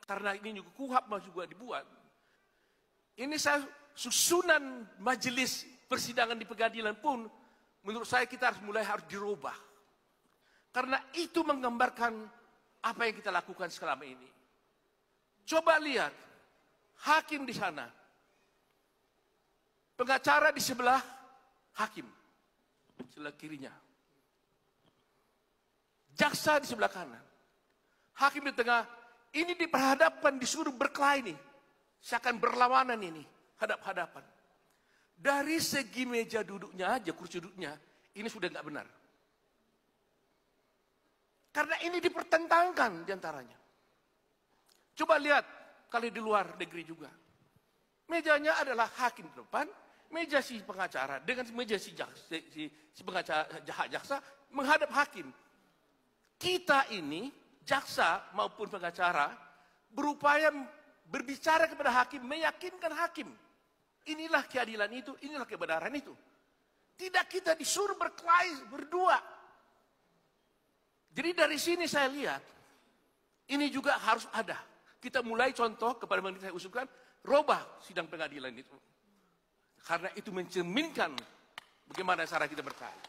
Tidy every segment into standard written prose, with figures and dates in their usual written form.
karena ini juga KUHP juga dibuat. Ini saya susunan majelis persidangan di pengadilan pun menurut saya kita harus dirubah. Karena itu menggambarkan apa yang kita lakukan selama ini. Coba lihat, hakim di sana, pengacara di sebelah hakim, sebelah kirinya. Jaksa di sebelah kanan. Hakim di tengah, ini diperhadapkan, disuruh berkelahi nih. Seakan berlawanan ini, hadap-hadapan. Dari segi meja duduknya aja, kursi duduknya, ini sudah nggak benar. Karena ini dipertentangkan diantaranya. Coba lihat, kalau di luar negeri juga. Mejanya adalah hakim di depan, meja si pengacara dengan meja si pengacara jaksa menghadap hakim. Kita ini, jaksa maupun pengacara, berupaya berbicara kepada hakim, meyakinkan hakim. Inilah keadilan itu, inilah kebenaran itu. Tidak kita disuruh berkelahi berdua. Jadi dari sini saya lihat, ini juga harus ada. Kita mulai contoh kepada yang saya usulkan, robah sidang pengadilan itu. Karena itu mencerminkan bagaimana cara kita berkelahi.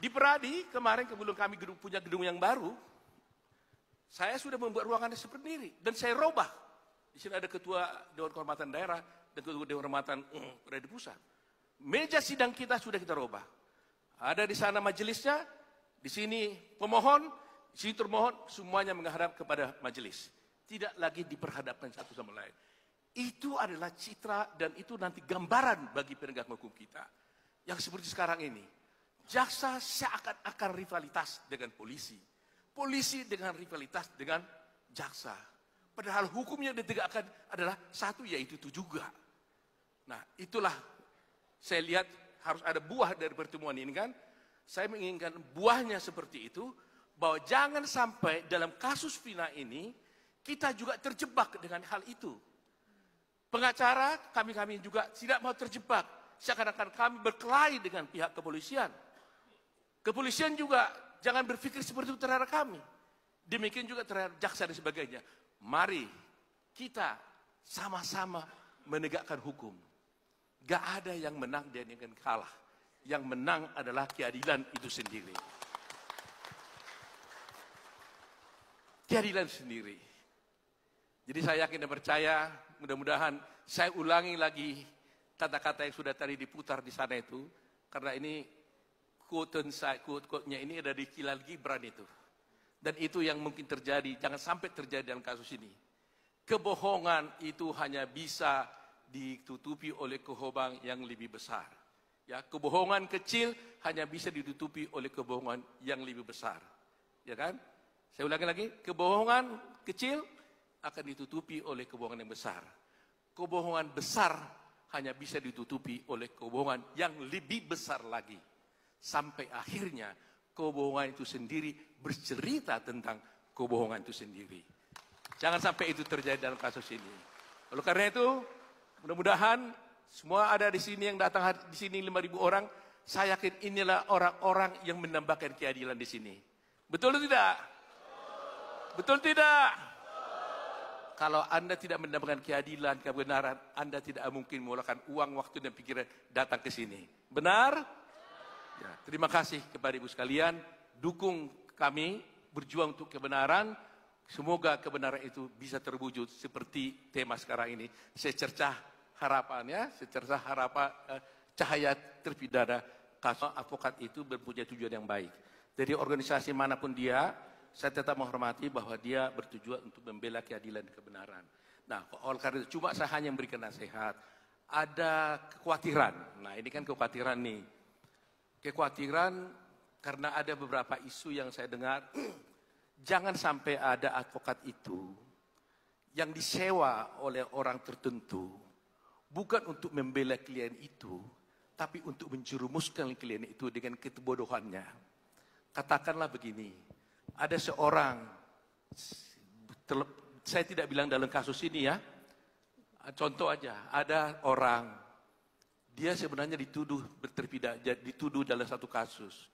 Di Peradi, kemarin sebelum kami punya gedung yang baru, saya sudah membuat ruangannya sendiri. Dan saya robah. Di sini ada ketua Dewan Kehormatan Daerah dan ketua Dewan Kehormatan Peradi Pusat. Meja sidang kita sudah kita robah. Ada di sana majelisnya, di sini pemohon, di sini termohon, semuanya menghadap kepada majelis. Tidak lagi diperhadapkan satu sama lain. Itu adalah citra dan itu nanti gambaran bagi penegak hukum kita. Yang seperti sekarang ini. Jaksa seakan-akan rivalitas dengan polisi. Polisi dengan rivalitas dengan jaksa. Padahal hukumnya ditegakkan adalah satu, yaitu itu juga. Nah, itulah saya lihat harus ada buah dari pertemuan ini kan. Saya menginginkan buahnya seperti itu, bahwa jangan sampai dalam kasus Vina ini, kita juga terjebak dengan hal itu. Pengacara, kami juga tidak mau terjebak. Seakan-akan kami berkelahi dengan pihak kepolisian. Kepolisian juga jangan berpikir seperti itu terhadap kami. Demikian juga terhadap jaksa dan sebagainya. Mari kita sama-sama menegakkan hukum. Gak ada yang menang dan yang kalah. Yang menang adalah keadilan itu sendiri. Keadilan sendiri. Jadi saya yakin dan percaya, mudah-mudahan saya ulangi lagi kata-kata yang sudah tadi diputar di sana itu. Karena ini quote-nya ini ada di Kilal Gibran itu. Dan itu yang mungkin terjadi, jangan sampai terjadi dalam kasus ini. Kebohongan itu hanya bisa ditutupi oleh kebohongan yang lebih besar. Ya, kebohongan kecil hanya bisa ditutupi oleh kebohongan yang lebih besar. Ya kan? Saya ulangi lagi, kebohongan kecil akan ditutupi oleh kebohongan yang besar. Kebohongan besar hanya bisa ditutupi oleh kebohongan yang lebih besar lagi. Sampai akhirnya kebohongan itu sendiri bercerita tentang kebohongan itu sendiri. Jangan sampai itu terjadi dalam kasus ini. Oleh karena itu, mudah-mudahan semua ada di sini yang datang di sini 5.000 orang. Saya yakin inilah orang-orang yang menambahkan keadilan di sini. Betul atau tidak? Betul tidak? Kalau Anda tidak mendapatkan keadilan, kebenaran, Anda tidak mungkin mengeluarkan uang, waktu, dan pikiran datang ke sini. Benar? Ya, terima kasih kepada ibu sekalian. Dukung kami berjuang untuk kebenaran. Semoga kebenaran itu bisa terwujud seperti tema sekarang ini. Secercah harapannya, secercah harapan cahaya terpidana kasus advokat itu mempunyai tujuan yang baik. Dari organisasi manapun dia, saya tetap menghormati bahwa dia bertujuan untuk membela keadilan dan kebenaran. Nah, oleh karena itu, cuma saya hanya memberikan nasihat. Ada kekhawatiran. Nah, ini kan kekhawatiran nih. Kekhawatiran karena ada beberapa isu yang saya dengar, jangan sampai ada advokat itu yang disewa oleh orang tertentu, bukan untuk membela klien itu, tapi untuk menjerumuskan klien itu dengan kebodohannya. Katakanlah begini, ada seorang, saya tidak bilang dalam kasus ini ya, contoh aja, ada orang, dia sebenarnya dituduh dituduh dalam satu kasus.